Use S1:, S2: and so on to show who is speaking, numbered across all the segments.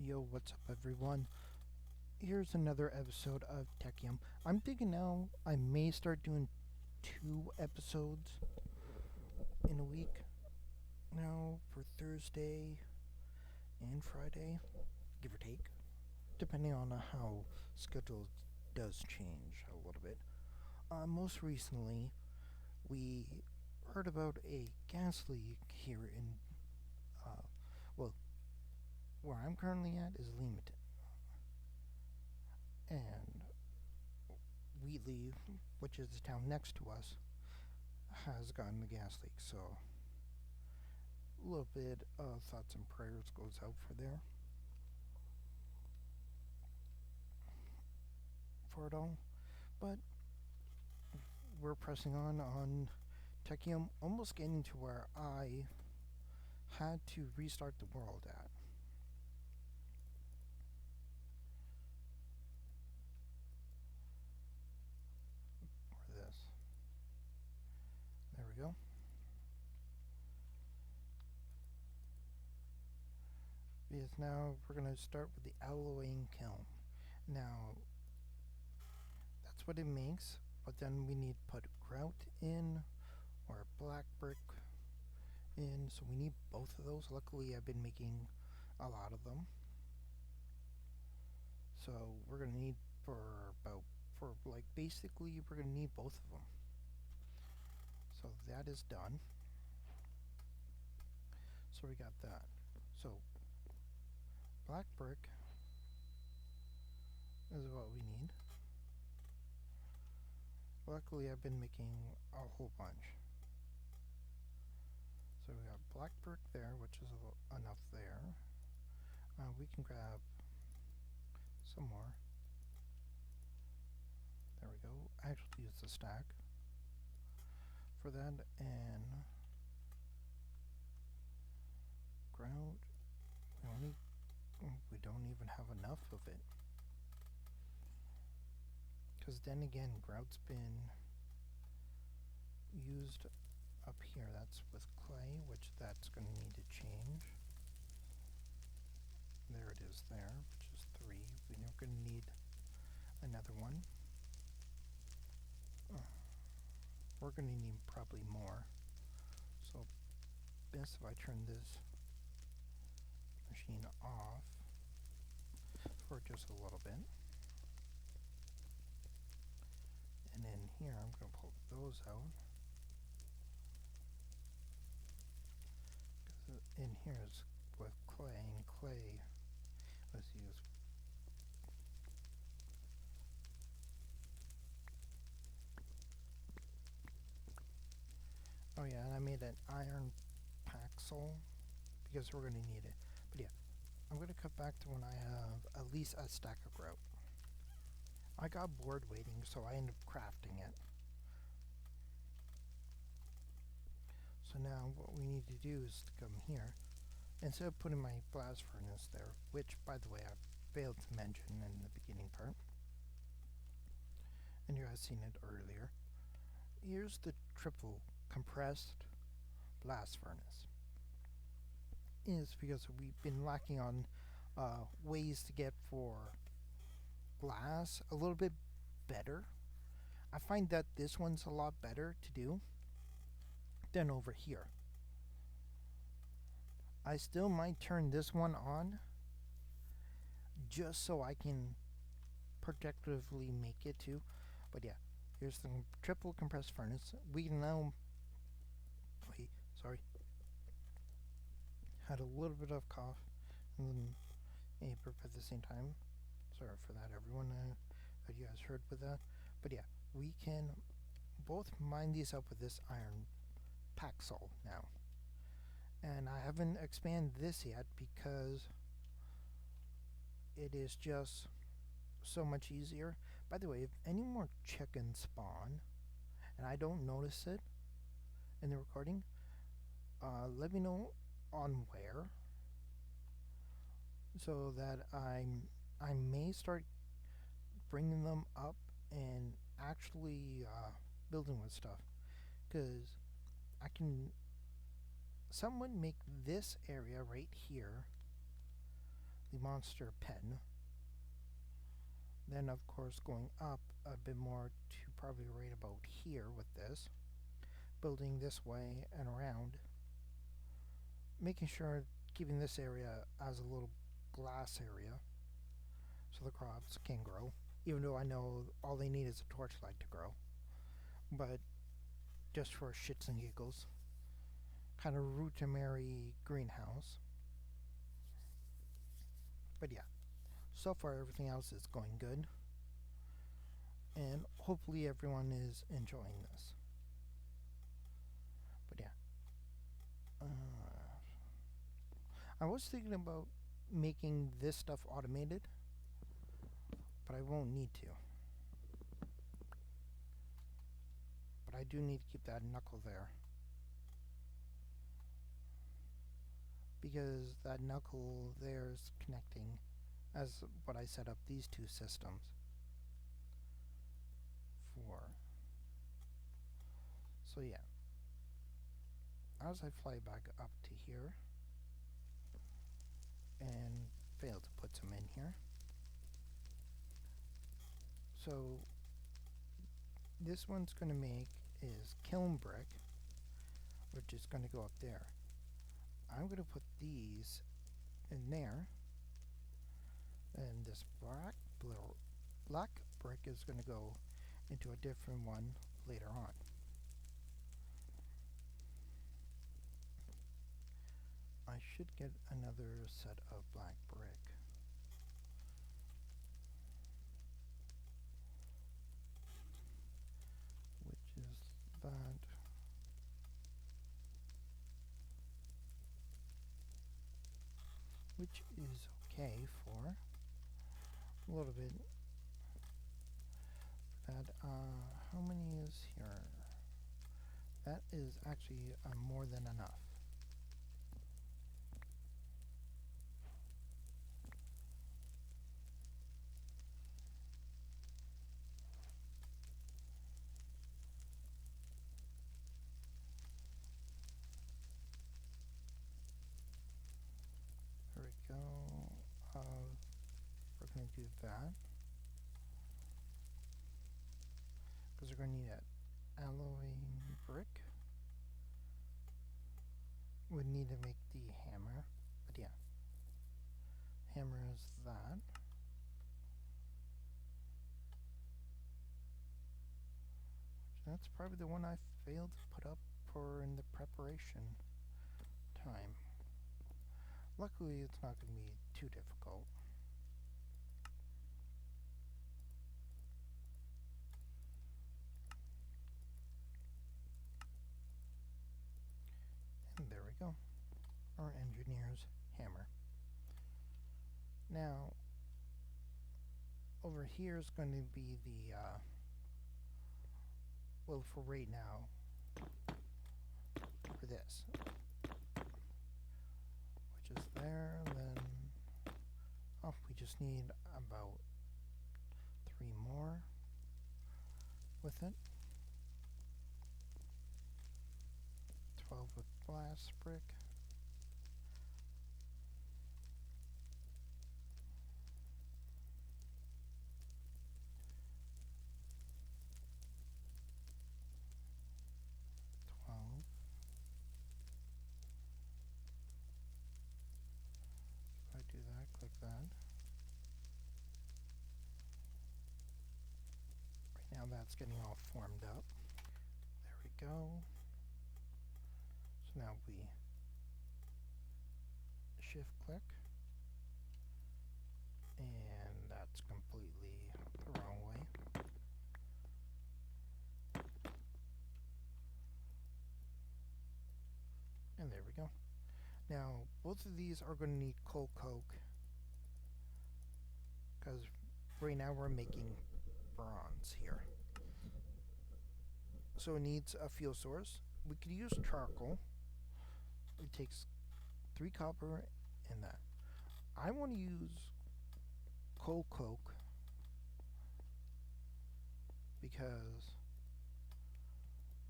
S1: Yo, what's up everyone? Here's another episode of Techium. I'm thinking now I may start doing 2 episodes in a week now for Thursday and Friday, give or take, depending on how schedule does change a little bit. Most recently, we heard about a gas leak here in, well, where I'm currently at is Leamington. And Wheatley, which is the town next to us, has gotten the gas leak. So a little bit of thoughts and prayers goes out for it all. But we're pressing on Techium, almost getting to where I had to restart the world at. Or this. There we go. Because now we're going to start with the alloying kiln. Now, that's what it makes, but then we need to put grout in or black brick in, so we need both of those. Luckily, I've been making a lot of them. So we're going to need basically we're going to need both of them. So that is done. So we got that. So black brick is what we need. Luckily, I've been making a whole bunch. So we got black brick there, which is enough there. We can grab some more. There we go. I actually use the stack for that, and grout. We don't even have enough of it. Because then again, grout's been used up here. That's with clay, which that's going to need to change. There it is there, which is 3. We're going to need another one. We're going to need probably more. So best if I turn this machine off for just a little bit. And in here, I'm going to pull those out. In here is with clay, and clay, let's use. Oh yeah, and I made an iron paxel because we're going to need it. But yeah, I'm going to cut back to when I have at least a stack of grout. I got bored waiting, so I ended up crafting it. So now what we need to do is to come here. Instead of putting my blast furnace there, which, by the way, I failed to mention in the beginning part, and you guys seen it earlier, here's the triple compressed blast furnace. Is because we've been lacking on ways to get for glass a little bit better. I find that this one's a lot better to do than over here. I still might turn this one on just so I can protectively make it too. But yeah, here's the triple compressed furnace. We can now... Wait, sorry. Had a little bit of cough and then a burp at the same time. Sorry for that, everyone, that you guys heard with that. But yeah, we can both mine these up with this iron paxel now. And I haven't expanded this yet because it is just so much easier. By the way, if any more chickens spawn and I don't notice it in the recording, let me know on where, so that I may start bringing them up and actually building with stuff. Because I can somewhat make this area right here the monster pen. Then, of course, going up a bit more to probably right about here with this. Building this way and around. Making sure keeping this area as a little glass area so the crops can grow. Even though I know all they need is a torchlight to grow. But just for shits and giggles. Kind of rudimentary greenhouse. But yeah, so far everything else is going good. And hopefully everyone is enjoying this. But yeah. I was thinking about making this stuff automated. But I won't need to. But I do need to keep that knuckle there. Because that knuckle there is connecting as what I set up these two systems for. So yeah. As I fly back up to here and fail to put some in here. So this one's going to make is kiln brick, which is going to go up there. I'm going to put these in there, and this black brick is going to go into a different one later on. I should get another set of black brick. Which is that. Which is okay for a little bit. That, how many is here? That is actually more than enough. There we go. We're going to do that. Because we're going to need an alloy brick. We need to make the hammer. But yeah. Hammer is that. That's probably the one I failed to put up for in the preparation time. Luckily, it's not going to be too difficult. And there we go. Our engineer's hammer. Now, over here is going to be the, well, for right now, for this. Which is there, then, oh, we just need about 3 more with it. 12 with glass brick. Click that. Right now that's getting all formed up. There we go. So now we shift click, and that's completely the wrong way. And there we go. Now both of these are going to need coal coke, because right now we're making bronze here. So it needs a fuel source. We could use charcoal. It takes 3 copper and that. I want to use coal coke because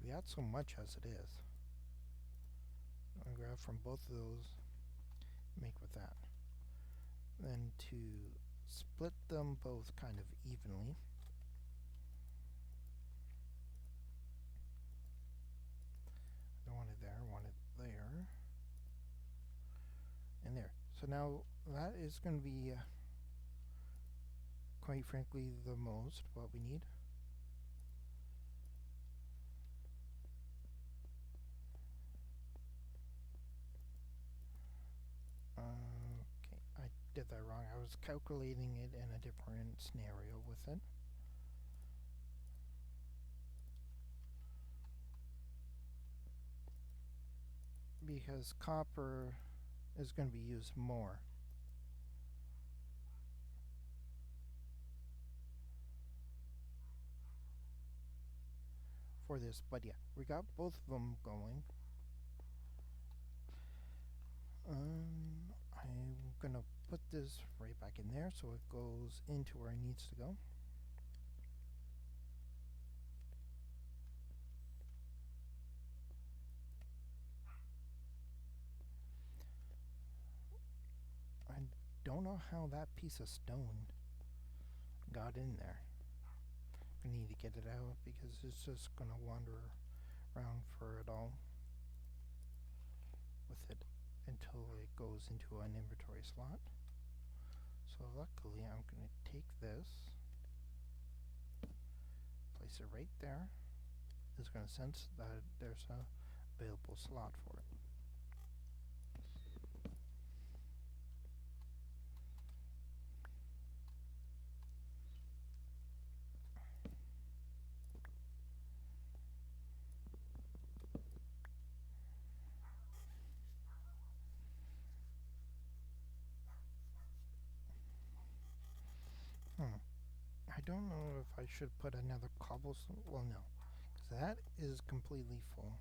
S1: we got so much as it is. I'm going to grab from both of those, make with that. then to split them both kind of evenly. I don't want it there, I want it there. And there. So now that is going to be, quite frankly, the most what we need. Okay, I did that wrong. I was calculating it in a different scenario with it. Because copper is going to be used more. For this, but yeah, we got both of them going. I'm gonna put this right back in there so it goes into where it needs to go. I don't know how that piece of stone got in there. I need to get it out because it's just gonna wander around for it all with it until it goes into an inventory slot. So luckily I'm gonna take this, place it right there. It's gonna sense that there's a available slot for it. I don't know if I should put another cobblestone. Well, no, because that is completely full.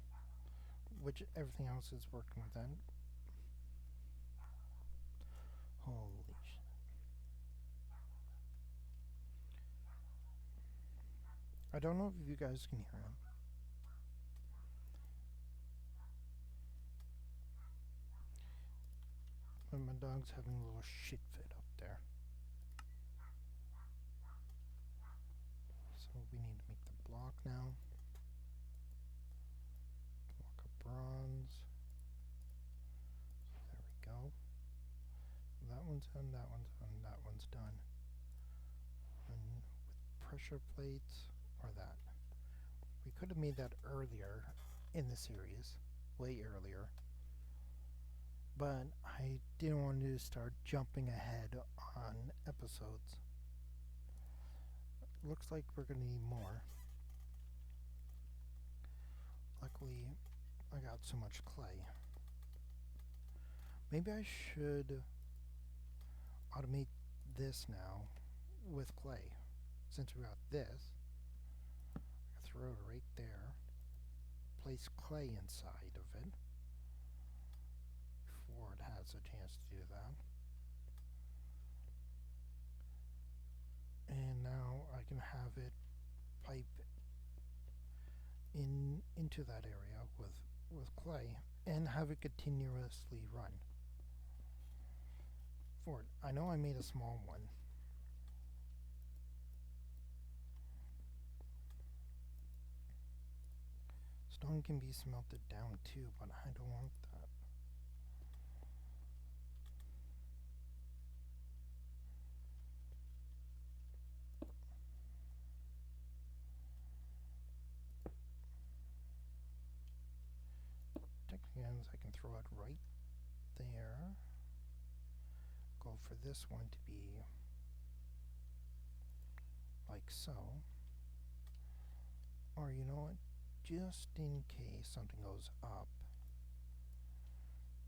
S1: Which everything else is working with that. Holy shit. I don't know if you guys can hear him. But my dog's having a little shit fit up there. So we need to make the block now. Block of bronze. So there we go. That one's done, that one's done, that one's done. And with pressure plates, or that. We could have made that earlier in the series. Way earlier. But I didn't want to start jumping ahead on episodes. Looks like we're going to need more. Luckily, I got so much clay. Maybe I should automate this now with clay. Since we got this, I throw it right there. Place clay inside of it before it has a chance to do that. And now I can have it pipe into that area with clay and have it continuously run. For it. I know I made a small one. Stone can be smelted down too, but I don't want that. Technically, I can throw it right there. Go for this one to be like so. Or you know what? Just in case something goes up,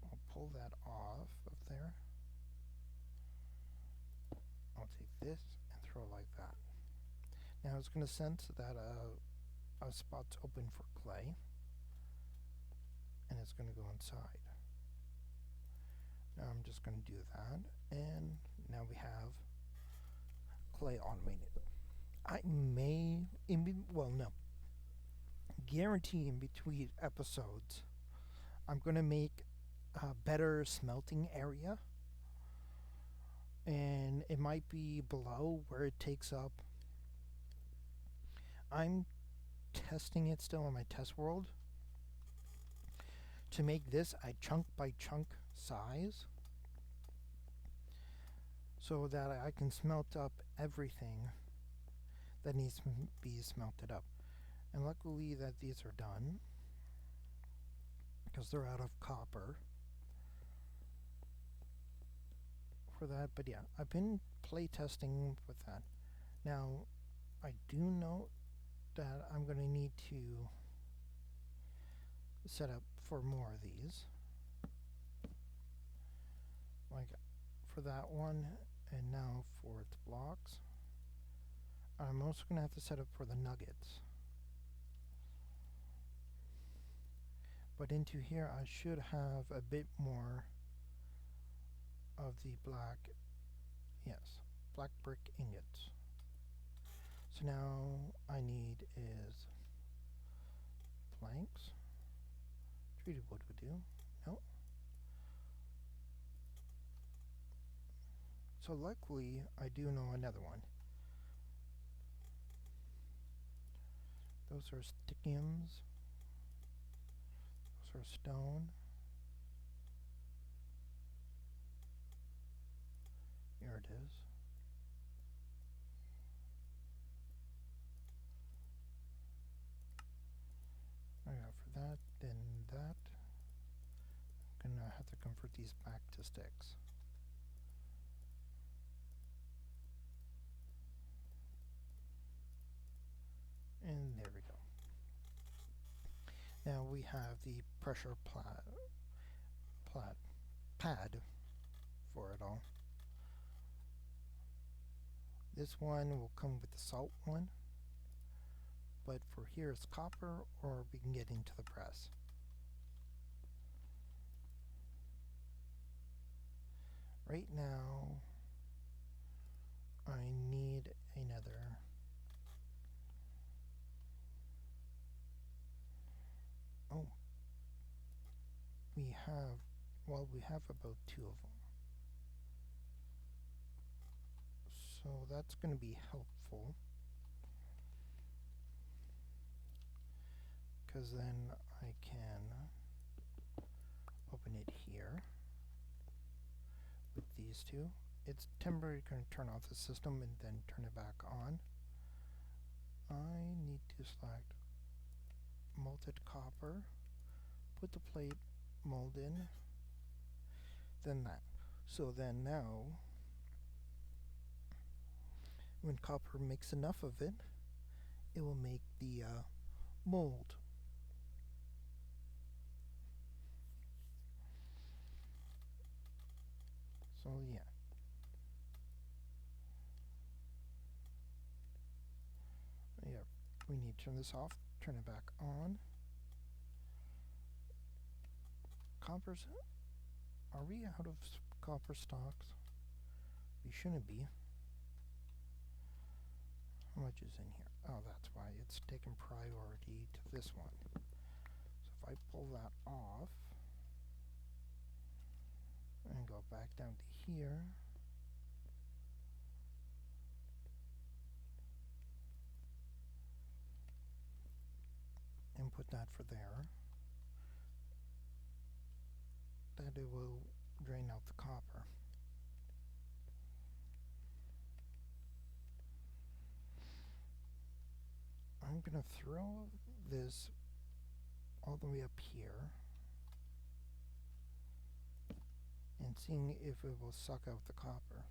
S1: I'll pull that off of there. I'll take this and throw it like that. Now it's going to sense that a spot's open for clay, and it's going to go inside. Now I'm just going to do that, and now we have clay automated. I may, guarantee in between episodes, I'm going to make a better smelting area and it might be below where it takes up. I'm testing it still in my test world to make this a chunk by chunk size so that I can smelt up everything that needs to be smelted up. And luckily that these are done because they're out of copper for that. But yeah, I've been play testing with that. Now, I do know that I'm going to need to set up for more of these. Like for that one, and now for its blocks. I'm also going to have to set up for the nuggets. But into here I should have a bit more of the black brick ingots. So now I need is planks. Treated wood would do. No. So luckily I do know another one. Those are stickiums. Those are stone. Here it is. For that, then that. I'm gonna have to convert these back to sticks. And there we go. Now we have the pressure pad for it all. This one will come with the salt one, but for here it's copper, or we can get into the press. Right now I need another we have about 2 of them. So that's going to be helpful, because then I can open it here with these two. It's temporarily going to turn off the system and then turn it back on. I need to select molten copper, put the plate mold in, then that. So then now, when copper makes enough of it, it will make the mold. So yeah. We need to turn this off, turn it back on. Coppers, are we out of copper stocks? We shouldn't be. How much is in here? Oh, that's why it's taken priority to this one. So if I pull that off and go back down to here, and put that for there, that it will drain out the copper. I'm going to throw this all the way up here and seeing if it will suck out the copper.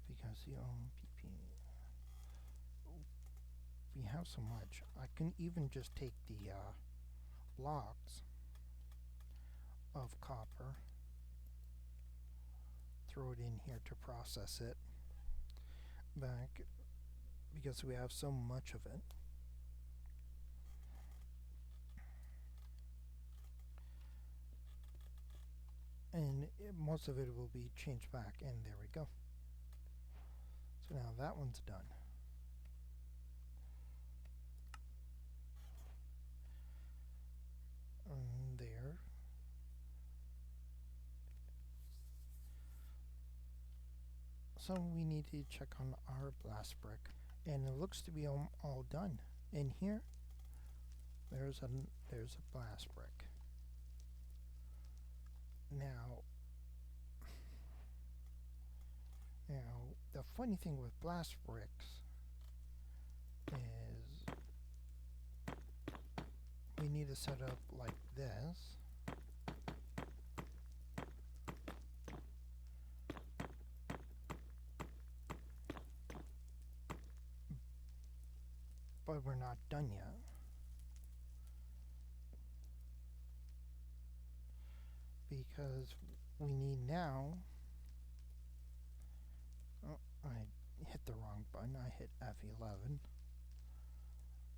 S1: Because the PP, we have so much. I can even just take the blocks of copper, throw it in here to process it back, because we have so much of it. And most of it will be changed back, and there we go. So now that one's done. So we need to check on our blast brick, and it looks to be all done. In here, there's a blast brick. Now, the funny thing with blast bricks is we need to set up like this. But we're not done yet. Because we need now... Oh, I hit the wrong button. I hit F11.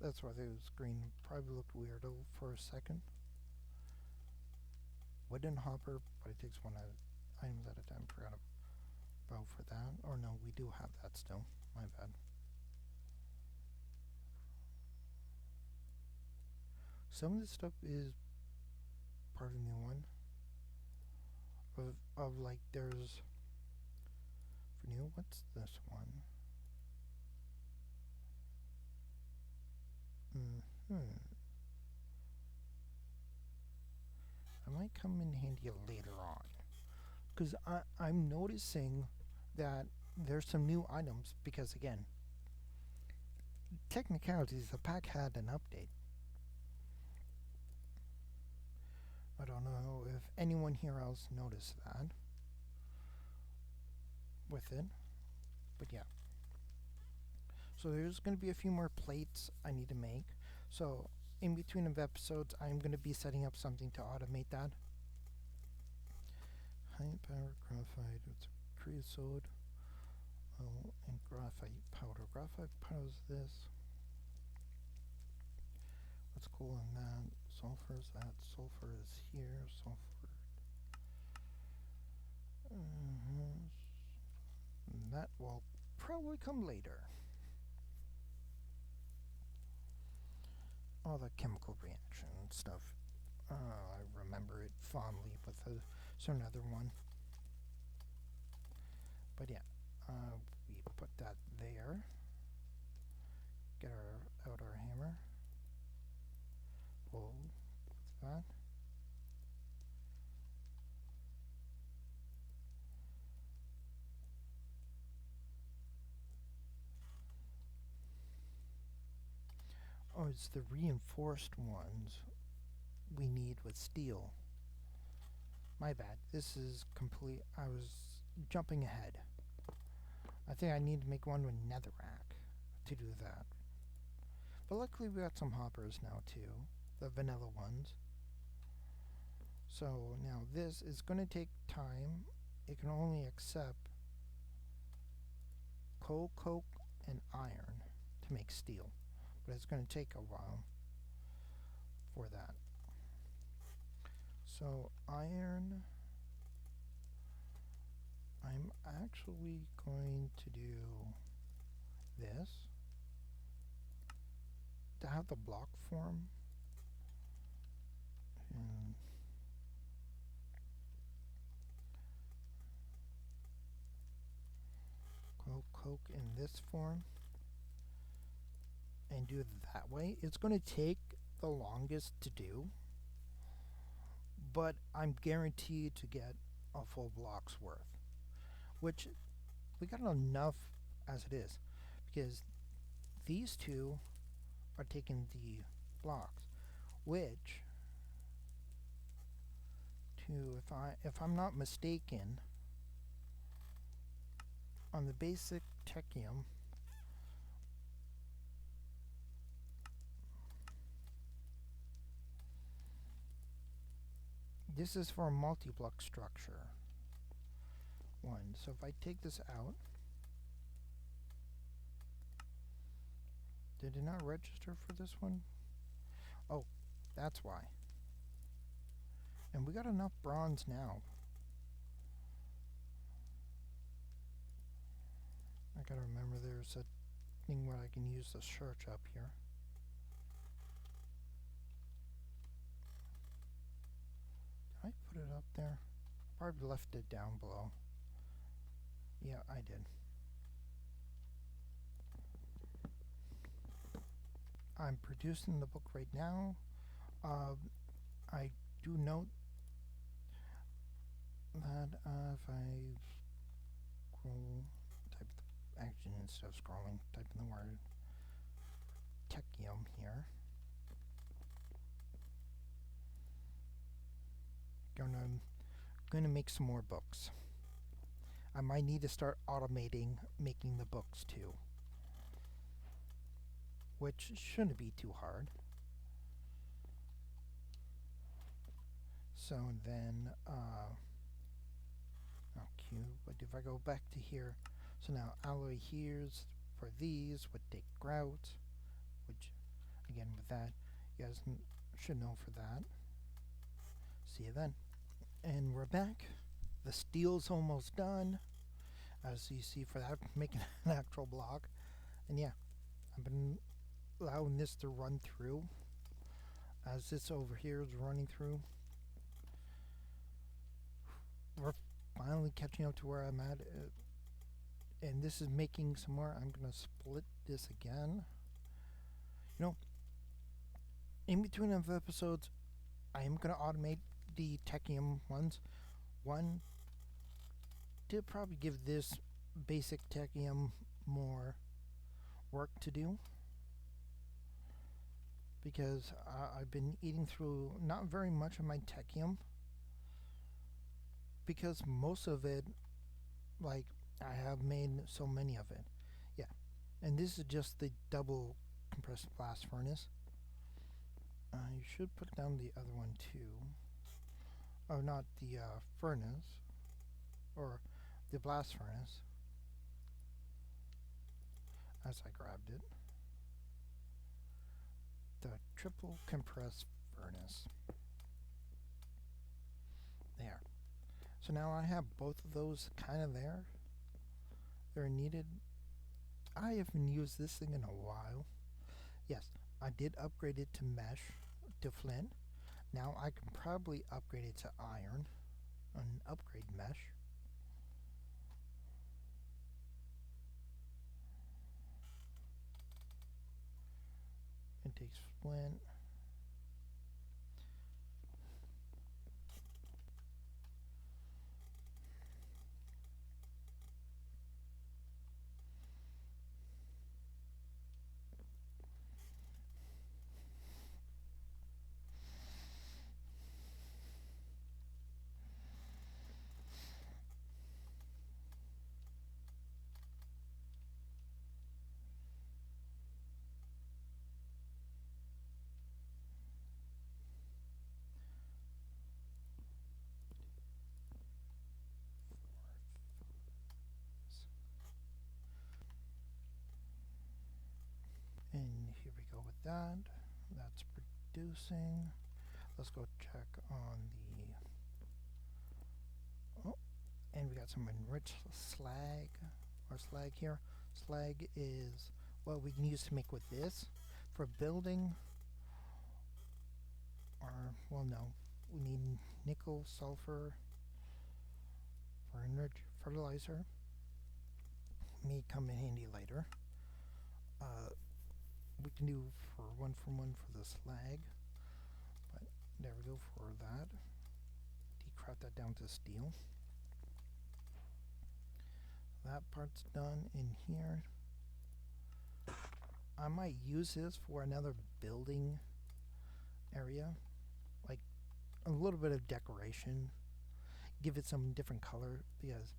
S1: That's why the screen probably looked weirdo for a second. Wooden hopper, but it takes one items at a time. Forgot about for that. Or no, we do have that still. My bad. Some of this stuff is part of the new one. Of like, there's... For new, what's this one? It might come in handy later on. Because I'm noticing that there's some new items. Because again, technicalities, the pack had an update. I don't know if anyone here else noticed that with it, but yeah. So there's going to be a few more plates I need to make. So in between of episodes, I'm going to be setting up something to automate that. High power graphite, it's creosote, and graphite powder. Graphite powder is this. What's cool on that? Sulfur is that. Sulfur is here. Sulfur. That will probably come later. All the chemical reaction stuff. I remember it fondly with certain other one. But yeah, we put that there. Get out our hammer. Whoa, what's that? Oh, it's the reinforced ones we need with steel. My bad. This is complete. I was jumping ahead. I think I need to make one with netherrack to do that. But luckily we got some hoppers now too. The vanilla ones. So now this is going to take time. It can only accept coal, coke, and iron to make steel. But it's going to take a while for that. So iron, I'm actually going to do this to have the block form. And coke in this form and do it that way. It's going to take the longest to do, but I'm guaranteed to get a full block's worth, which we got enough as it is, because these two are taking the blocks, which if I'm not mistaken, on the basic Techium, this is for a multi-block structure. One. So if I take this out, did it not register for this one? Oh, that's why. And we got enough bronze now. I gotta remember there's a thing where I can use the search up here. Did I put it up there? Probably left it down below. Yeah, I did. I'm producing the book right now. I do note that if I scroll, type the action instead of scrolling, type in the word Techium here. Gonna make some more books. I might need to start automating making the books too, which shouldn't be too hard. So then, cube. But if I go back to here, so now alloy here's for these would take grout, which again with that, you guys should know for that. See you then. And we're back. The steel's almost done, as you see for that, making an actual block. And yeah, I've been allowing this to run through as this over here is running through. We're finally catching up to where I'm at, and this is making some more. I'm gonna split this again. You know, in between of episodes, I am gonna automate the Techium ones. One, to probably give this basic Techium more work to do, because I've been eating through not very much of my Techium, because most of it, like, I have made so many of it. Yeah, and this is just the double compressed blast furnace. You should put down the other one too. Oh, not the furnace, or the blast furnace, as I grabbed it. The triple compressed furnace. There. So now I have both of those kind of there. They're needed. I haven't used this thing in a while. Yes, I did upgrade it to mesh, to flint. Now I can probably upgrade it to iron and upgrade mesh. It takes flint. And here we go with that. That's producing. Let's go check on the... Oh, and we got some enriched slag, or slag here. Slag is what we can use to make with this for building. Or, well, no, we need nickel, sulfur for enriched fertilizer. May come in handy later. We can do for one from one for the slag, but there we go for that. Decraft that down to steel. That part's done in here. I might use this for another building area, like a little bit of decoration, give it some different color, because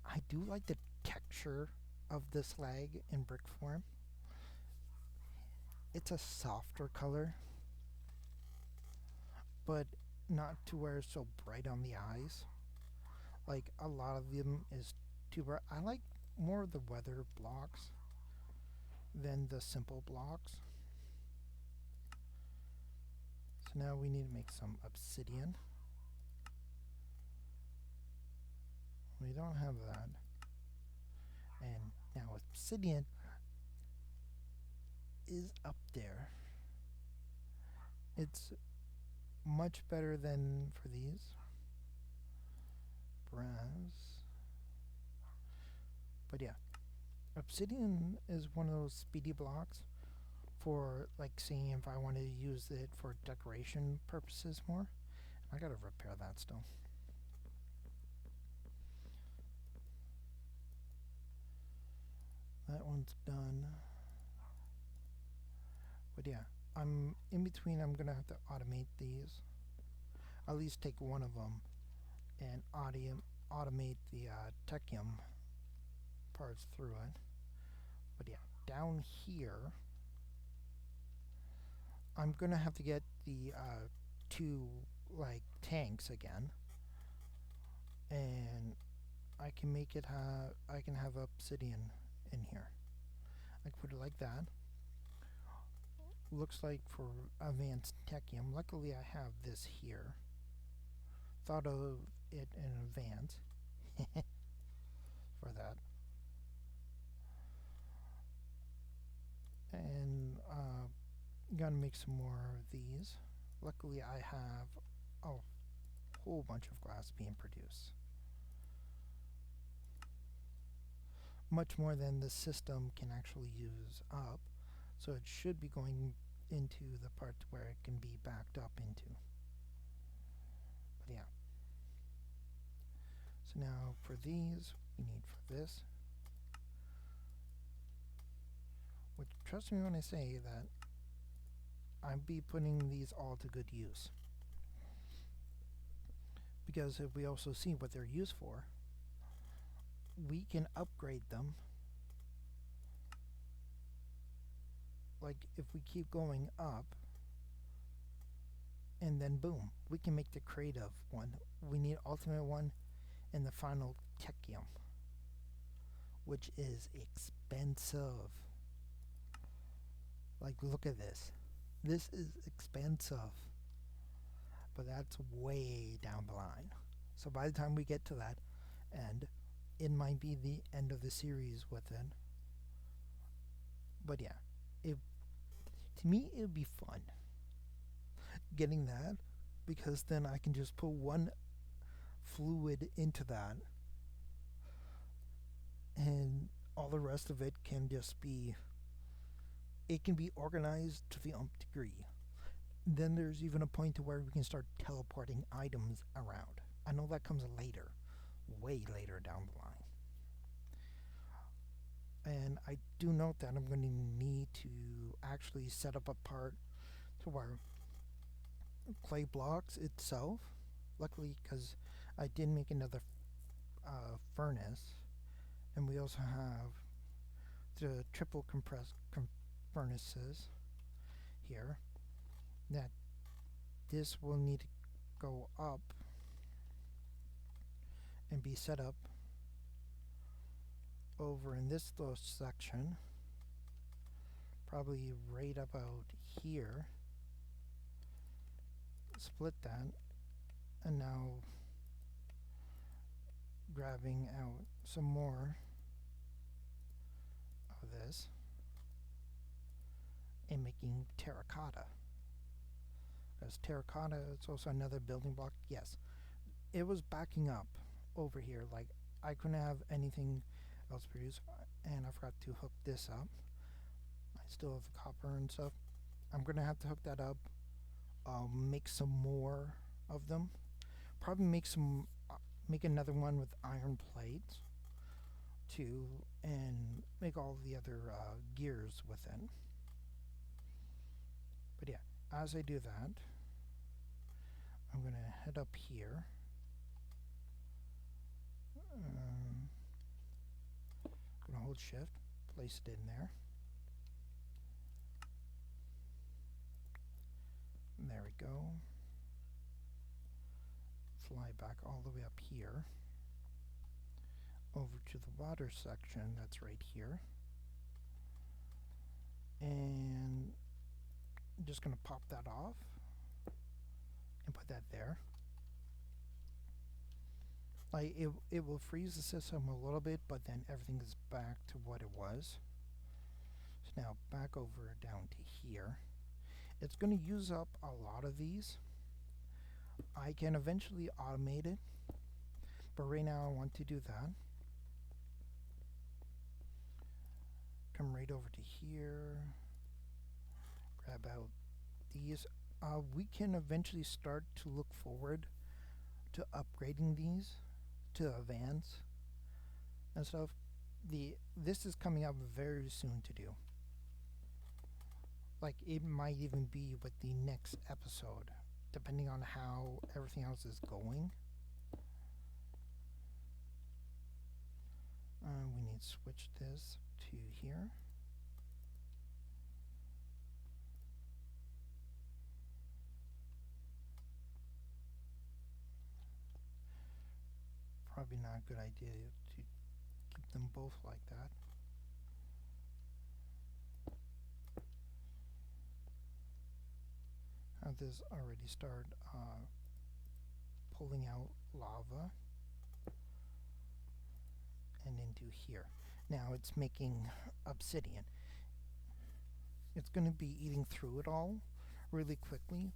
S1: I do like the texture of the slag in brick form. It's a softer color, but not to where it's so bright on the eyes. Like a lot of them is too bright. I like more of the weather blocks than the simple blocks. So now we need to make some obsidian. We don't have that. And now obsidian is up there. It's much better than for these. Brass. But yeah, obsidian is one of those speedy blocks for, like, seeing if I want to use it for decoration purposes more. I gotta repair that still. That one's done. But yeah, I'm in between. I'm gonna have to automate these. At least take one of them and automate the Techium parts through it. But yeah, down here, I'm gonna have to get the two like tanks again, and I can make it I can have obsidian in here. I can put it like that. Looks like for advanced Techium. Luckily, I have this here. Thought of it in advance for that. And gonna make some more of these. Luckily, I have a whole bunch of glass being produced. Much more than the system can actually use up. So it should be going into the part where it can be backed up into. But yeah. So now for these, we need for this. Which, trust me when I say that I'll be putting these all to good use. Because if we also see what they're used for, we can upgrade them. Like if we keep going up, and then boom, we can make the creative one. We need ultimate one and the final Techium, which is expensive. Like, look at this. This is expensive. But that's way down the line. So by the time we get to that end, it might be the end of the series with it. But yeah, to me it would be fun getting that, because then I can just put one fluid into that and all the rest of it can just be, it can be organized to the nth degree. Then there's even a point to where we can start teleporting items around. I know that comes later, way later down the line. And I do note that I'm going to need to actually set up a part to where clay blocks itself, luckily because I did make another furnace, and we also have the triple compressed furnaces here, that this will need to go up and be set up over in this little section, probably right about here. Split that, and now grabbing out some more of this and making terracotta. Because terracotta is also another building block. Yes, it was backing up over here. Like, I couldn't have anything else produced, and I forgot to hook this up. I still have the copper and stuff. I'm gonna have to hook that up. Make some more of them. Probably make another one with iron plates too, and make all the other gears with it. But yeah, as I do that, I'm gonna head up here. Gonna hold shift, place it in there. There we go. Fly back all the way up here over to the water section that's right here, and I'm just gonna pop that off and put that there. Like, it will freeze the system a little bit, but then everything is back to what it was. So now back over down to here. It's going to use up a lot of these. I can eventually automate it, but right now I want to do that. come right over to here, grab out these. We can eventually start to look forward to upgrading these to advance and stuff. This is coming up very soon to do. Like, it might even be with the next episode, depending on how everything else is going. We need to switch this to here. Probably not a good idea to keep them both like that. Have this already start pulling out lava and into here. Now it's making obsidian. It's going to be eating through it all really quickly,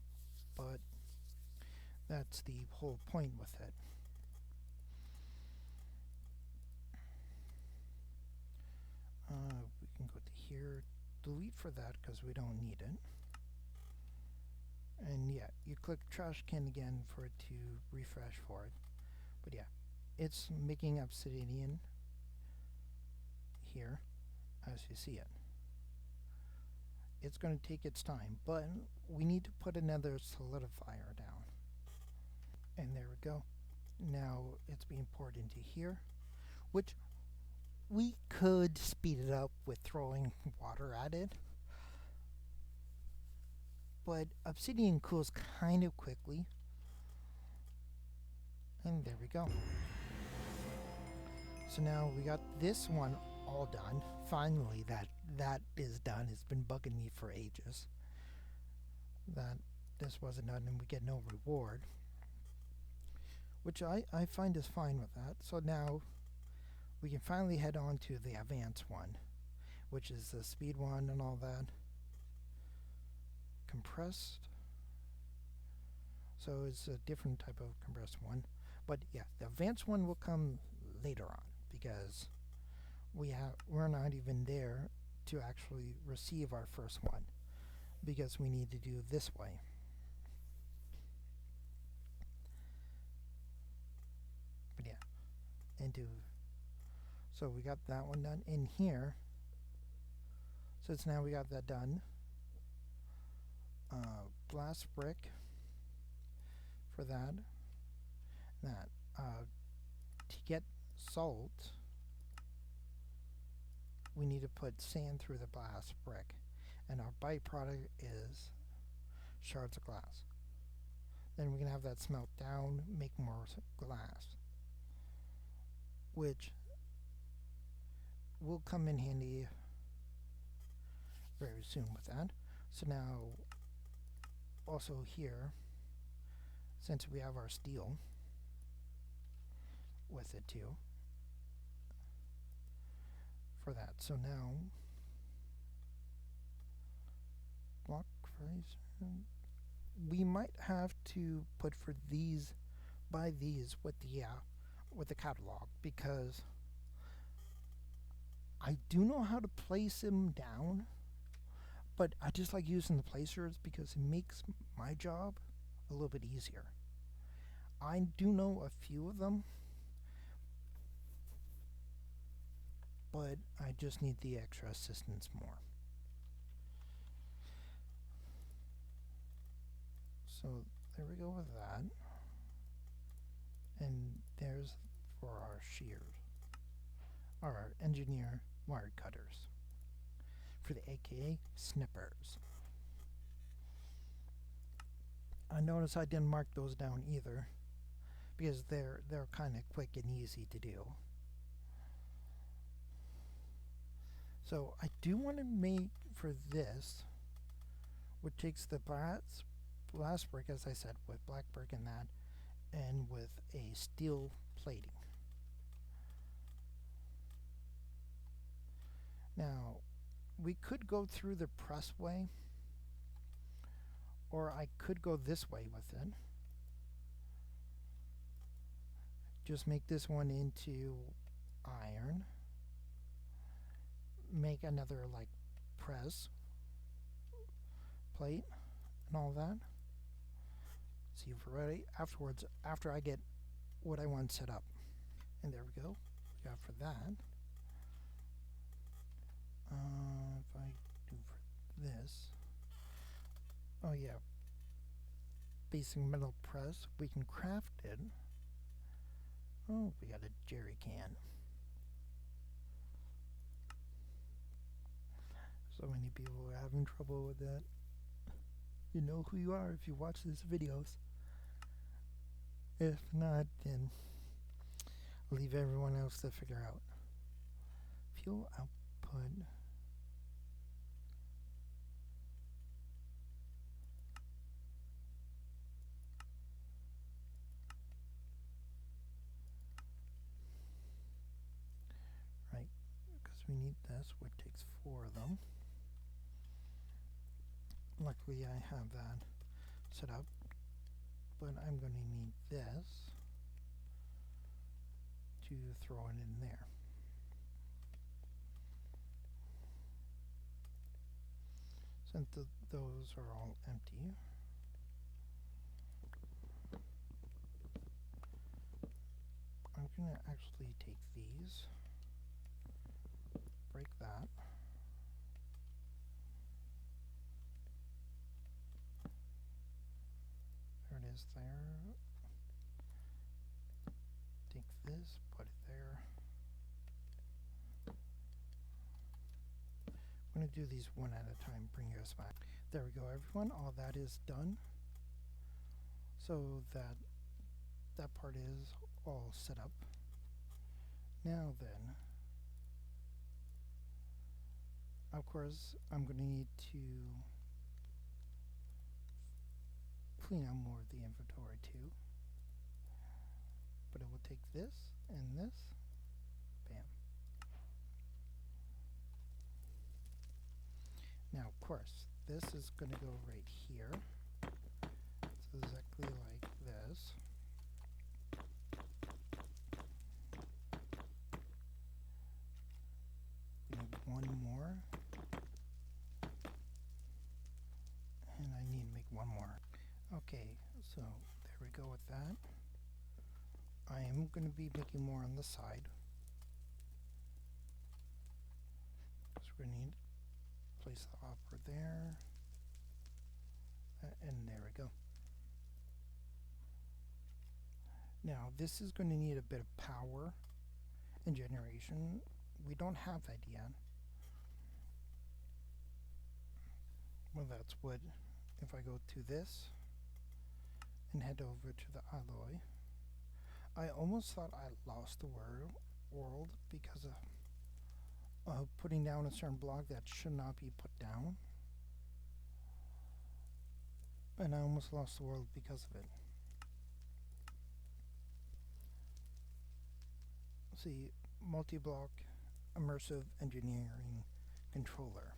S1: but that's the whole point with it. We can go to here, delete for that because we don't need it. And yeah, you click trash can again for it to refresh for it. But yeah, it's making obsidian here as you see it. It's going to take its time, but we need to put another solidifier down. And there we go. Now it's being poured into here, which we could speed it up with throwing water at it. But obsidian cools kind of quickly. And there we go. So now we got this one all done. Finally, that is done. It's been bugging me for ages that this wasn't done and we get no reward, which I find is fine with that. So now we can finally head on to the advanced one, which is the speed one and all that. Compressed. So it's a different type of compressed one. But yeah, the advanced one will come later on because we're not even there to actually receive our first one because we need to do this way. But yeah, so we got that one done in here. So it's now we got that done. Blast brick for that. To get salt, we need to put sand through the blast brick, and our byproduct is shards of glass. Then we can have that smelt down, make more glass, which will come in handy very soon with that. So now also here, since we have our steel with it too for that. So now block price, we might have to put for these, buy these with the catalog, because I do know how to place them down, but I just like using the placers because it makes my job a little bit easier. I do know a few of them, but I just need the extra assistance more. So there we go with that. And there's for our shears, our engineer wire cutters, for the AKA snippers. I notice I didn't mark those down either because they're kind of quick and easy to do. So I do want to make for this, which takes the blast brick, as I said, with black brick and that, and with a steel plating. Now, we could go through the press way, or I could go this way with it. Just make this one into iron. make another like press plate and all that. See if we're ready afterwards, after I get what I want set up. And there we go. We got for that. If I do for this, oh yeah, basic metal press, we can craft it. Oh, we got a jerry can. So many people are having trouble with that. You know who you are if you watch these videos. If not, then leave everyone else to figure out. Fuel output. Right, because we need this, which takes 4 of them. Luckily I have that set up, but I'm going to need this to throw it in there. Since those are all empty, I'm going to actually take these, break that, there it is there, take this, put it there. I'm going to do these one at a time, bring us back. There we go, everyone, all that is done. So that part is all set up. Now then, of course, I'm going to need to clean out more of the inventory too. But it will take this and this. Bam. Now, of course, this is going to go right here. It's exactly like this. We need one more. And I need to make one more. Okay, so there we go with that. I am going to be making more on the side. So we're going to need to place the hopper there. And there we go. Now this is going to need a bit of power and generation. We don't have that yet. Well, that's what, if I go to this and head over to the alloy, I almost thought I lost the world because of putting down a certain block that should not be put down. And I almost lost the world because of it. See, multi-block immersive engineering controller.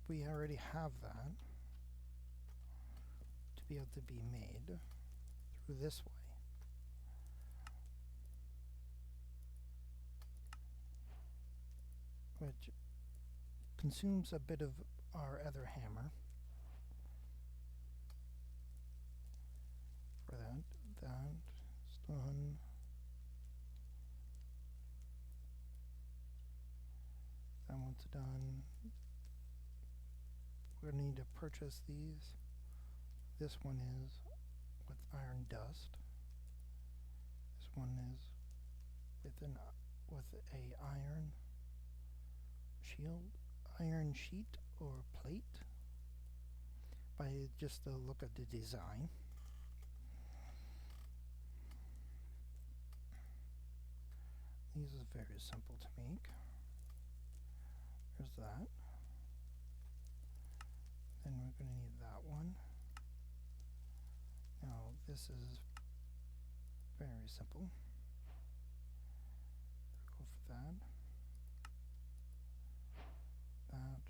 S1: We already have that to be able to be made through this way. Which consumes a bit of our other hammer. For that's done. That one's done. We're going to need to purchase these. This one is with iron dust. This one is with a iron shield, iron sheet or plate, by just the look of the design. These is very simple to make. There's that. Then we're going to need that one. Now this is very simple. Go for that. That.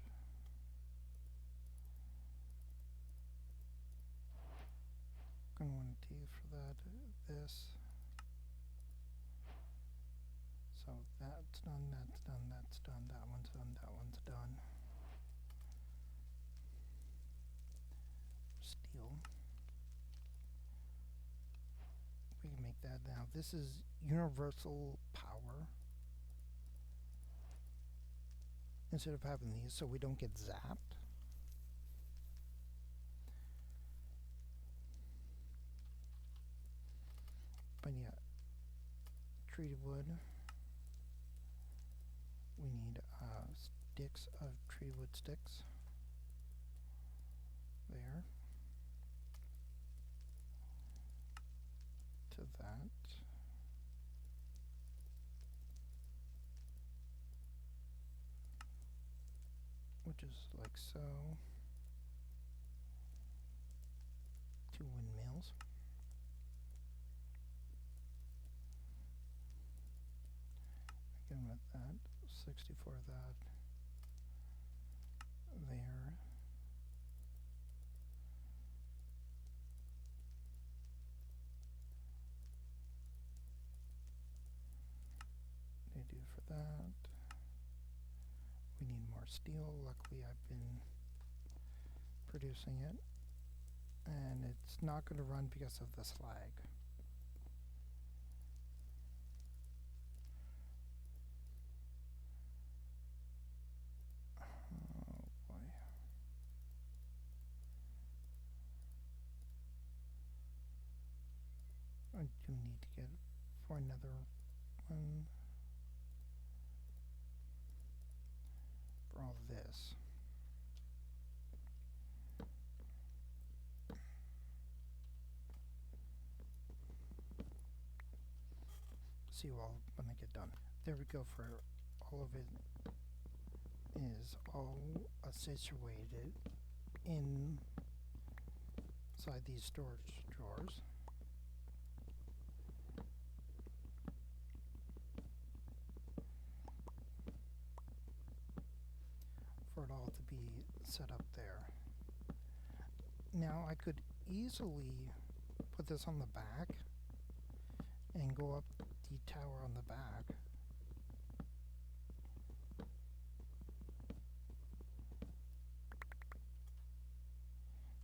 S1: Going to want to take for that this. So that's done, that's done, that's done, that one's done, that one's done. Steel. We can make that now. This is universal power. Instead of having these so we don't get zapped. But yeah, treated wood. We need sticks of treated wood sticks. There. To that. Which is like so. 2 windmills. Again with that. 64 of that. There. They do for that. We need more steel. Luckily I've been producing it. And it's not going to run because of the slag. Oh boy. I do need to get for another one for all this. See you all when I get done. There we go. For all of it is all situated inside these storage drawers. For it all to be set up there. Now I could easily put this on the back and go up the tower on the back.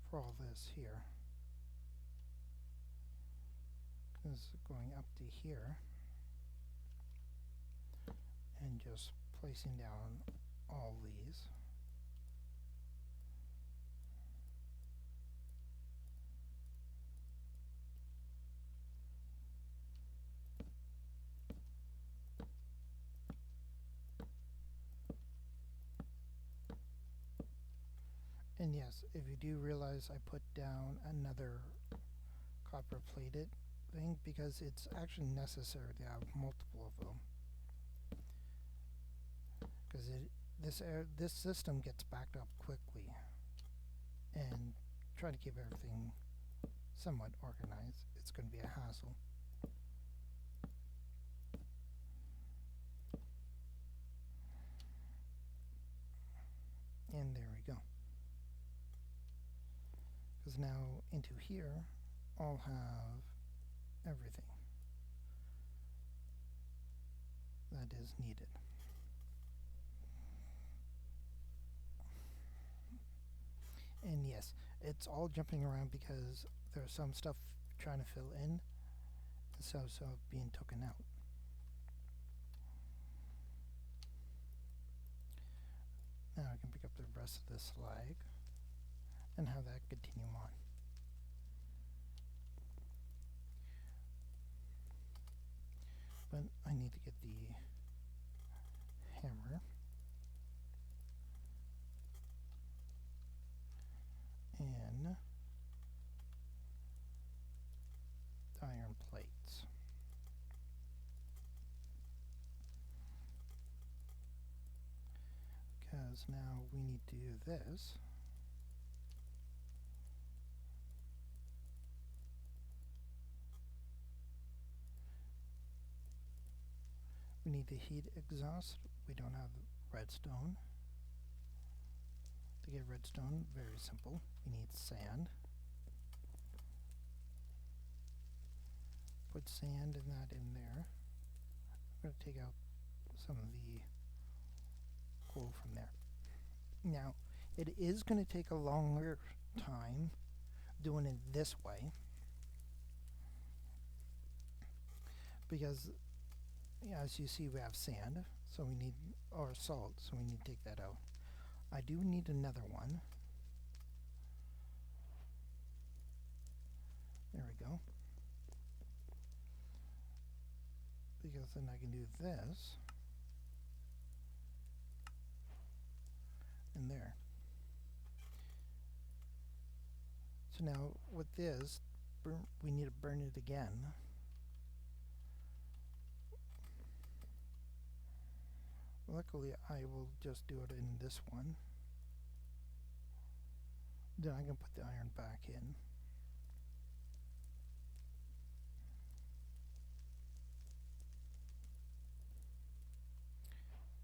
S1: For all this here. Because going up to here and just placing down all these. And yes, if you do realize I put down another copper plated thing because it's actually necessary to have multiple of them. Because this system gets backed up quickly, and trying to keep everything somewhat organized, it's going to be a hassle. And there we go. Because now into here, I'll have everything that is needed. And yes, it's all jumping around because there's some stuff trying to fill in, so being taken out. Now I can pick up the rest of this slag and have that continue on. But I need to get the hammer and iron plates. Because now we need to do this. We need the heat exhaust. We don't have redstone. To get redstone, very simple. We need sand. Put sand and that in there. I'm going to take out some of the coal from there. Now, it is going to take a longer time doing it this way because, as you see, we have sand, so we need, or salt, so we need to take that out. I do need another one. There we go. Because then I can do this and there. So now with this, we need to burn it again. Luckily, I will just do it in this one. Then I can put the iron back in.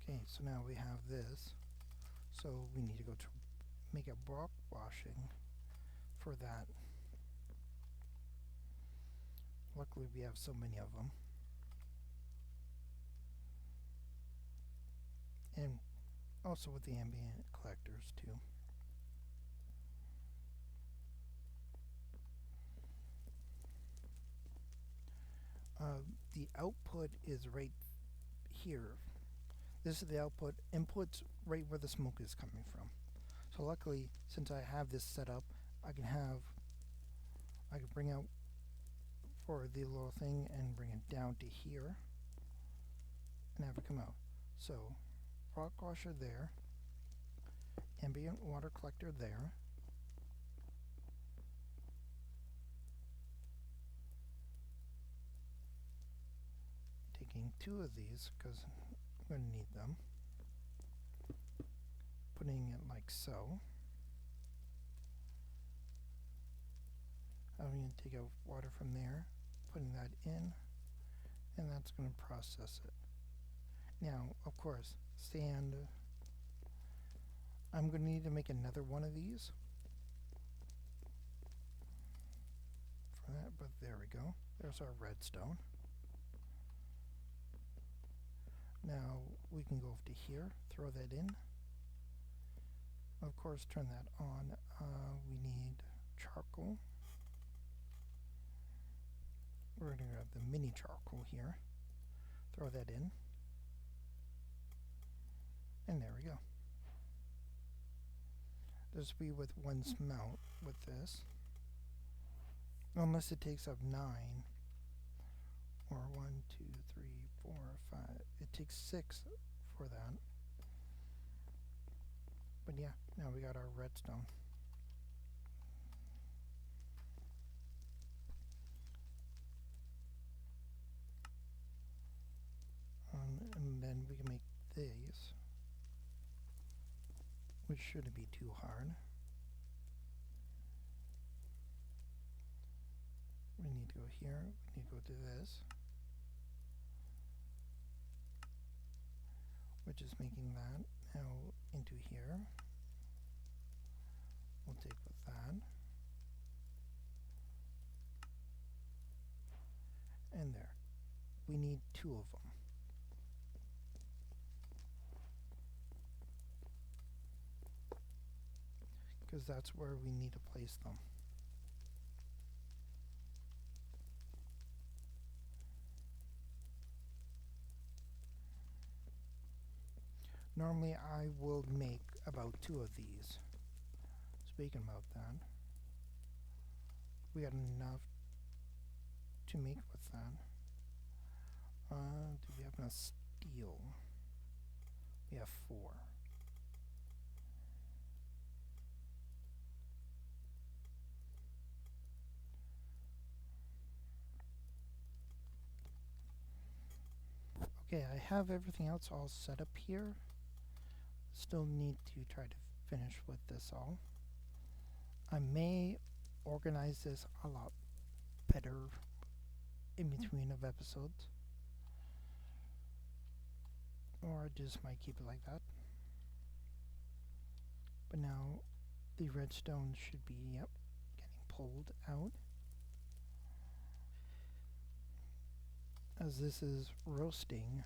S1: Okay, so now we have this. So we need to go to make a rock washing for that. Luckily, we have so many of them. And also with the ambient collectors too. The output is right here. This is the output. Input's right where the smoke is coming from. So luckily, since I have this set up, I can bring out for the little thing and bring it down to here and have it come out. So rock washer there, ambient water collector there, taking 2 of these because I'm going to need them, putting it like so. I'm going to take out water from there, putting that in, and that's going to process it. Now, of course, sand. I'm going to need to make another one of these for that, but there we go. There's our redstone. Now we can go over to here, throw that in. Of course, turn that on. We need charcoal. We're going to grab the mini charcoal here, throw that in, and there we go. This will be with 1 smelt with this, unless it takes up 9, or 1, 2, 3, 4, 5. It takes 6 for that. But yeah, now we got our redstone. And then we can make these, which shouldn't be too hard. We need to go here, we need to go to this, which is making that now into here. We'll take with that. And there. We need 2 of them. Because that's where we need to place them. Normally I will make about 2 of these. Speaking about that, we got enough to make with that. Do we have enough steel? We have 4. Okay, I have everything else all set up here. Still need to try to finish with this all. I may organize this a lot better in between of episodes, or I just might keep it like that. But now the redstone should be, yep, getting pulled out. As this is roasting,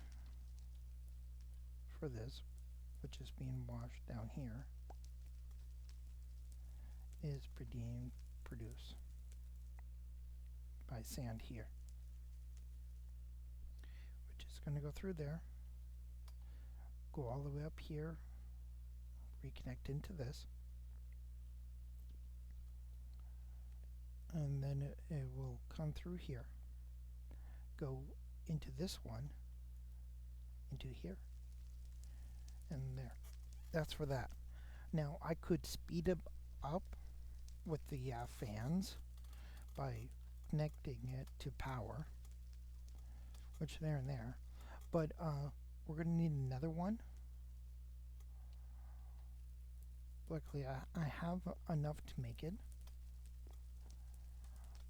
S1: for this, which is being washed down here, is being produced by sand here, which is going to go through there, go all the way up here, reconnect into this, and then it will come through here, go into this one, into here, and there. That's for that. Now I could speed it up with the fans by connecting it to power, which there and there, but we're going to need another one. Luckily I have enough to make it,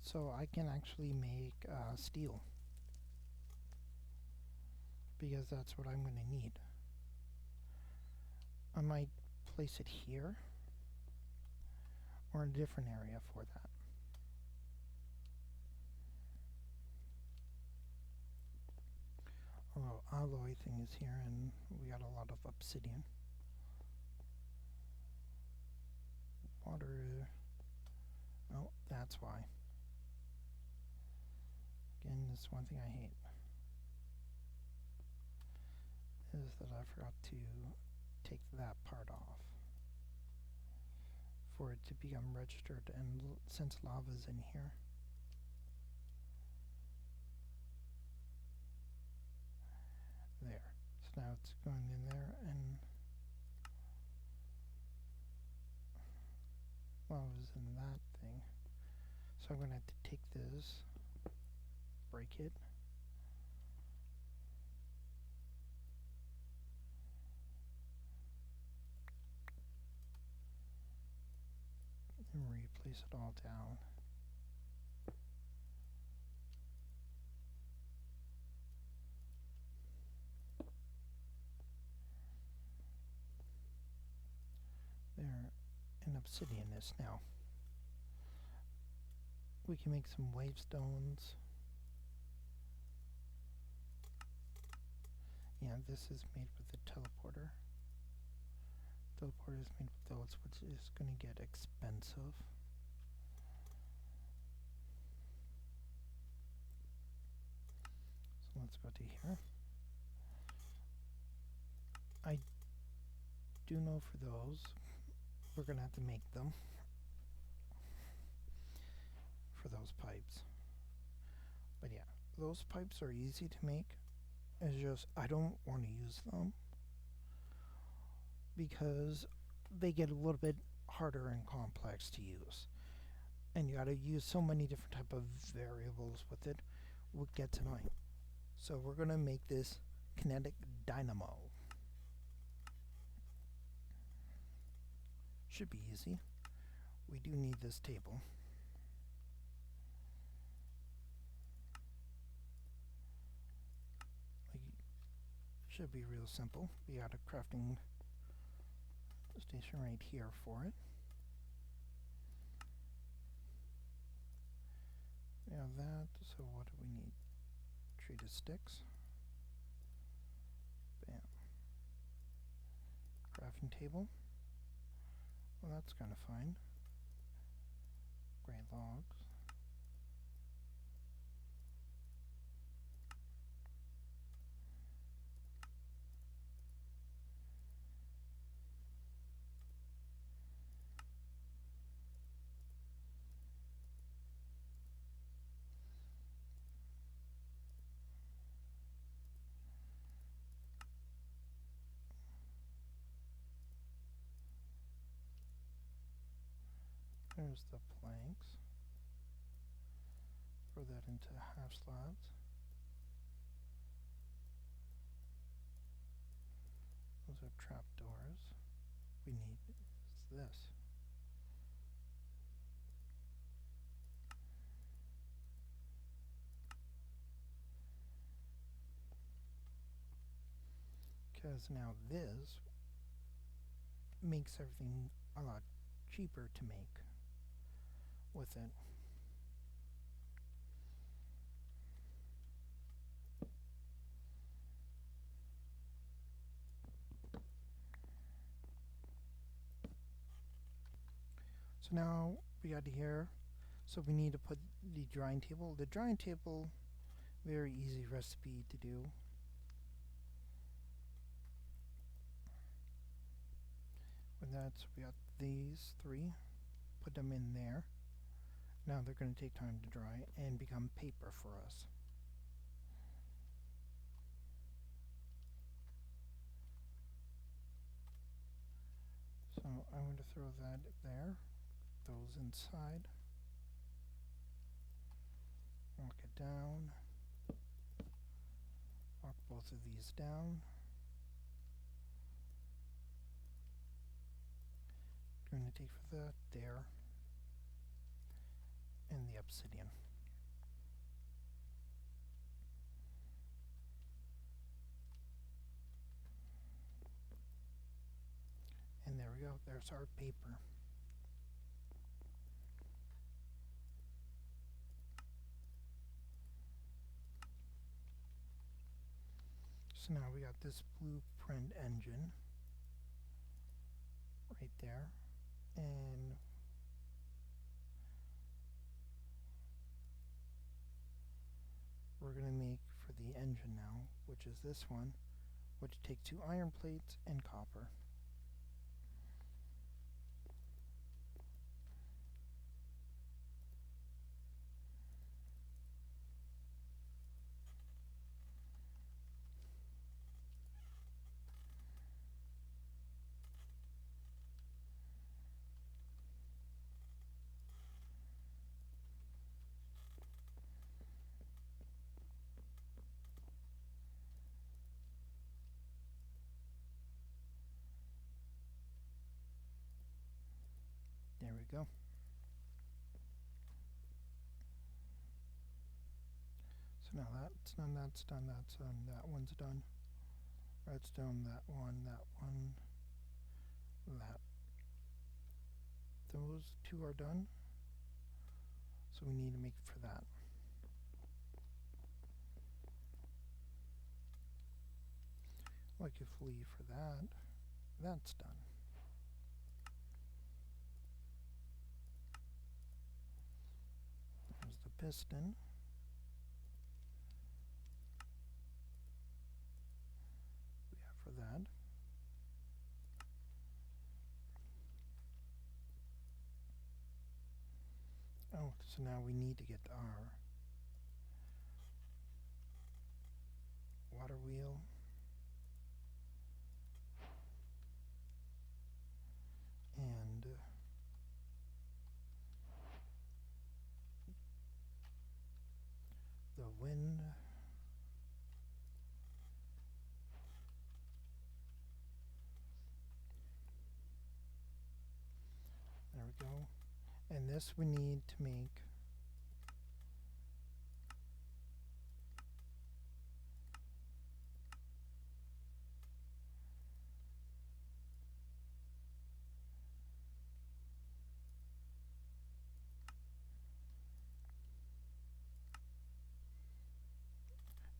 S1: so I can actually make steel, because that's what I'm going to need. I might place it here or in a different area for that. Although alloy thing is here, and we got a lot of obsidian. Water. Oh, that's why. Again, this one thing I hate is that I forgot to take that part off for it to become registered, and since lava's in here, there. So now it's going in there, and lava's in that thing. So I'm going to have to take this, break it, and replace it all down. There, and obsidian is now. We can make some wave stones. Yeah, this is made with the teleporter. Teleporter is made with those, which is going to get expensive. So let's go to here. I do know for those, we're going to have to make them for those pipes. But yeah, those pipes are easy to make. It's just I don't want to use them because they get a little bit harder and complex to use, and you got to use so many different type of variables with it, what gets annoying. So we're going to make this kinetic dynamo. Should be easy. We do need this table. Should be real simple. We got a crafting station right here for it. We have that, so what do we need? Treated sticks. Bam. Crafting table. Well, that's kind of fine. Gray logs. There's the planks. Throw that into half slabs. Those are trapdoors. We need is this. Because now this makes everything a lot cheaper to make with it. So now we got here. So we need to put the drying table. The drying table, very easy recipe to do. With that, so we got these three. Put them in there. Now they're going to take time to dry and become paper for us. So I'm going to throw that there. Those inside. Walk it down. Walk both of these down. We're going to take for the there and the obsidian. And there we go. There's our paper. So now we got this blueprint engine right there. And we're going to make for the engine now, which is this one, which takes 2 iron plates and copper. There we go. So now that's done, that's done, that's done, that one's done. Redstone, that one, that. Those 2 are done. So we need to make for that. Like if we leave for that, that's done. There's the piston. We have for that. Oh, so now we need to get our water wheel. And the wind. There we go. And this we need to make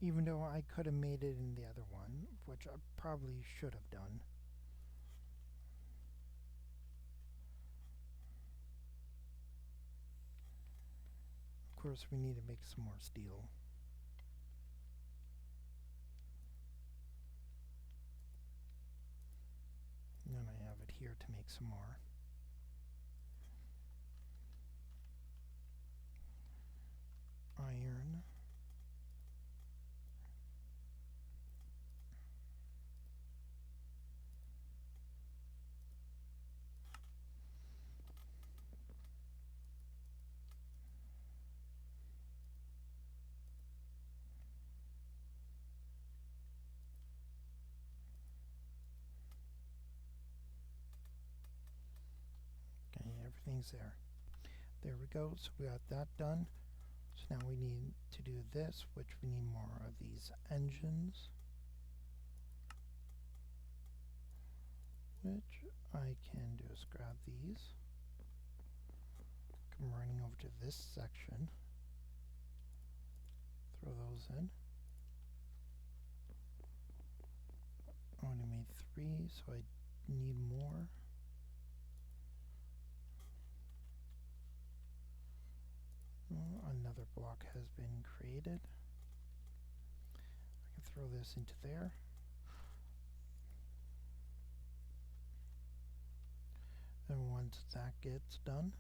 S1: even though I could have made it in the other one, which I probably should have done. Of course, we need to make some more steel. And then I have it here to make some more. Iron. Okay, everything's there. There we go. So we got that done. So now we need to do this, which we need more of these engines. Which I can do is grab these. Come running over to this section. Throw those in. I only made 3, so I need more. Another block has been created. I can throw this into there. And once that gets done,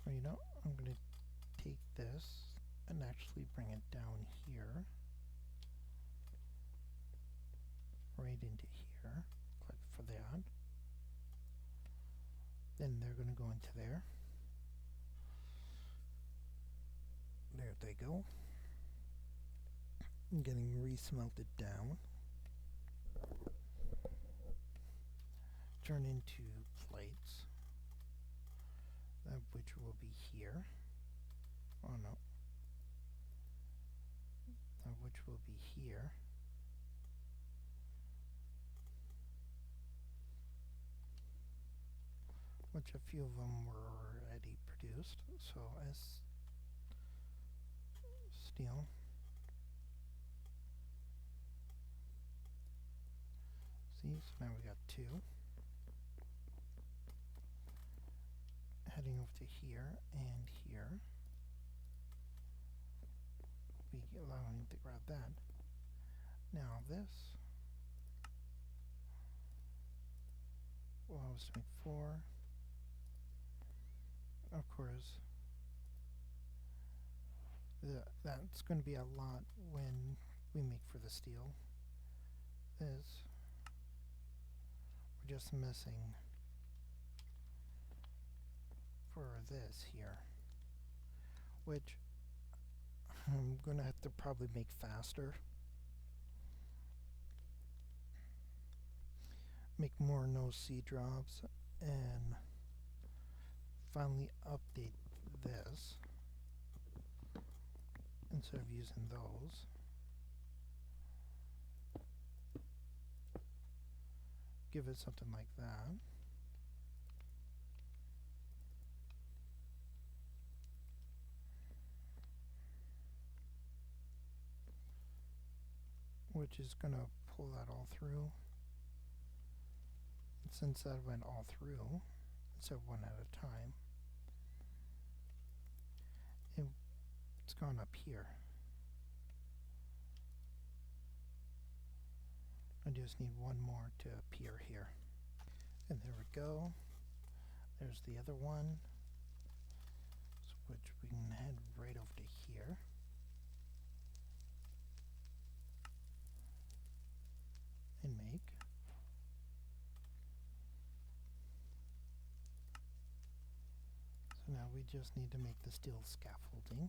S1: well, you know, I'm going to take this and actually bring it down here. Right into here. Click for that. Then they're going to go into there. There they go. Getting resmelted down. Turn into plates. Which will be here. Oh no. Which will be here. Which a few of them were already produced. So as steel. See, so now we got 2. Heading over to here and here. Be allowing to grab that. Now this will allow us to make 4. Of course, that's going to be a lot when we make for the steel. We're just missing for this here, which I'm going to have to probably make faster. Make more no seed drops and finally update this instead of using those. Give it something like that. Which is going to pull that all through. And since that went all through, instead of one at a time, it's gone up here. I just need one more to appear here. And there we go. There's the other one, which we can head right over to here. And make. So now we just need to make the steel scaffolding.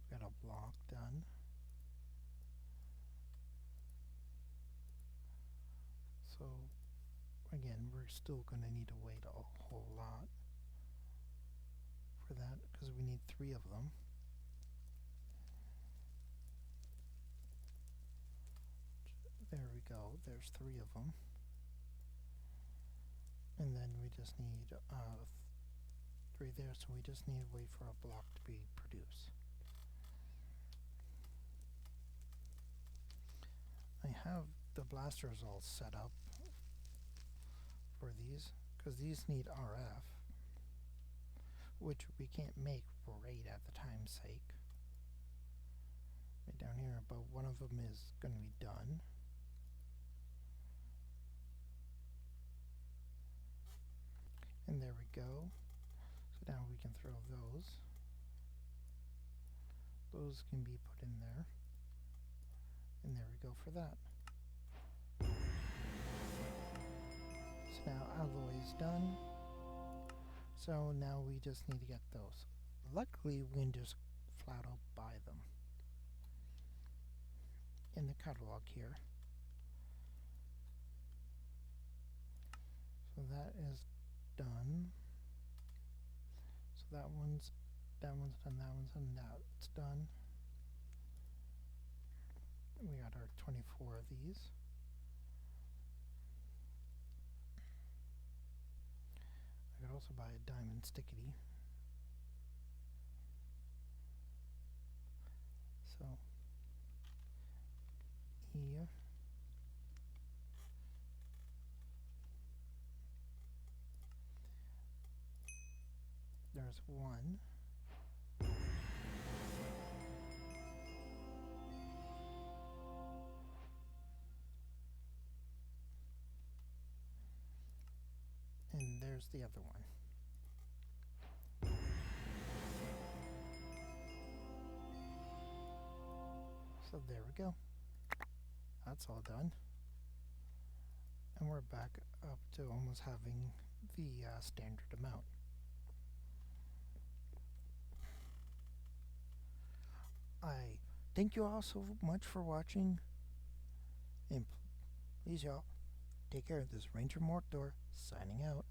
S1: Got a block done. So again, we're still going to need to wait a whole lot for that because we need 3 of them. There we go. There's 3 of them. And then we just need 3 there, so we just need to wait for a block to be produced. I have the blasters all set up for these, because these need RF, which we can't make right at the time's sake. Right down here, but one of them is going to be done. And there we go. So now we can throw those. Those can be put in there. And there we go for that. So now alloy is done. So now we just need to get those. Luckily, we can just flat out buy them in the catalog here. So that is done. So that one's done, that one's done, that's done. We got our 24 of these. I could also buy a diamond stickity. So here. there's one. And there's the other one. So there we go. That's all done. And we're back up to almost having the standard amount. I thank you all so much for watching. And please, y'all, take care. This is Ranger Mortor signing out.